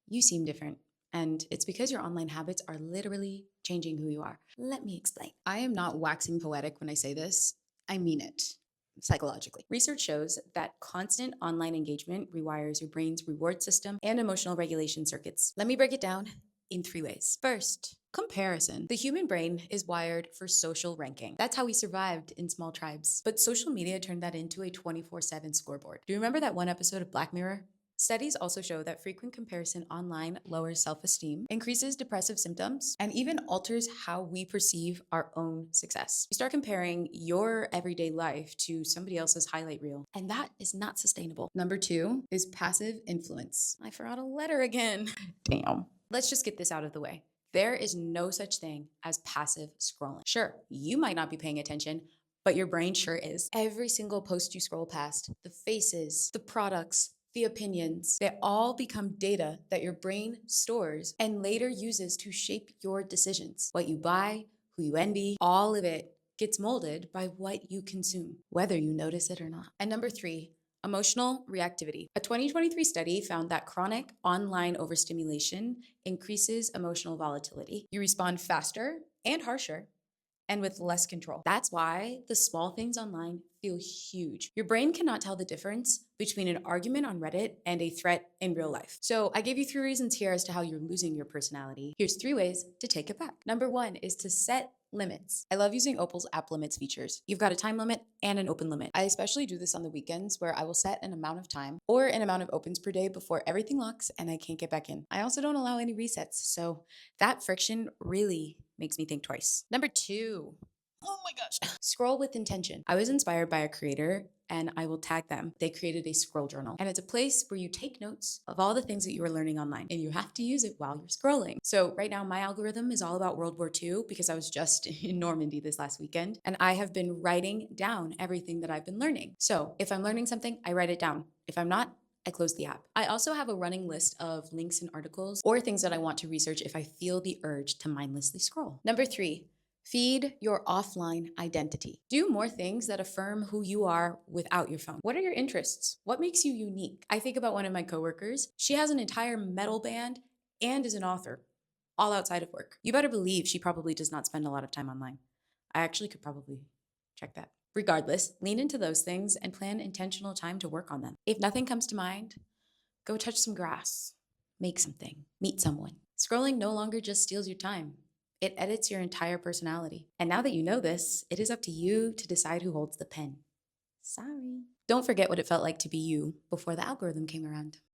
you seem different. And it's because your online habits are literally changing who you are. Let me explain. I am not waxing poetic when I say this, I mean it psychologically. Research shows that constant online engagement rewires your brain's reward system and emotional regulation circuits. Let me break it down in 3 ways. First, comparison. The human brain is wired for social ranking. That's how we survived in small tribes. But social media turned that into a 24/7 scoreboard. Do you remember that one episode of Black Mirror? Studies also show that frequent comparison online lowers self esteem, increases depressive symptoms, and even alters how we perceive our own success. You start comparing your everyday life to somebody else's highlight reel, and that is not sustainable. Number two is passive influence. I forgot a letter again. Damn. Let's just get this out of the way. There is no such thing as passive scrolling. Sure, you might not be paying attention, but your brain sure is. Every single post you scroll past, the faces, the products, the opinions, they all become data that your brain stores and later uses to shape your decisions. What you buy, who you envy, all of it gets molded by what you consume, whether you notice it or not. And number three, emotional reactivity. A 2023 study found that chronic online overstimulation increases emotional volatility. You respond faster and harsher and with less control. That's why the small things online feel huge. Your brain cannot tell the difference between an argument on Reddit and a threat in real life. So I gave you 3 reasons here as to how you're losing your personality. Here's 3 ways to take it back. Number one is to set limits. I love using Opal's app limits features. You've got a time limit and an open limit. I especially do this on the weekends where I will set an amount of time or an amount of opens per day before everything locks and I can't get back in. I also don't allow any resets. So that friction really makes me think twice. Number two, oh my gosh, scroll with intention. I was inspired by a creator and I will tag them. They created a scroll journal and it's a place where you take notes of all the things that you are learning online and you have to use it while you're scrolling. So right now my algorithm is all about World War II because I was just in Normandy this last weekend and I have been writing down everything that I've been learning. So if I'm learning something, I write it down. If I'm not, I close the app. I also have a running list of links and articles or things that I want to research if I feel the urge to mindlessly scroll. Number three, feed your offline identity. Do more things that affirm who you are without your phone. What are your interests? What makes you unique? I think about one of my coworkers. She has an entire metal band and is an author, all outside of work. You better believe she probably does not spend a lot of time online. I actually could probably check that. Regardless, lean into those things and plan intentional time to work on them. If nothing comes to mind, go touch some grass, make something, meet someone. Scrolling no longer just steals your time. It edits your entire personality. And now that you know this, it is up to you to decide who holds the pen. Sorry. Don't forget what it felt like to be you before the algorithm came around.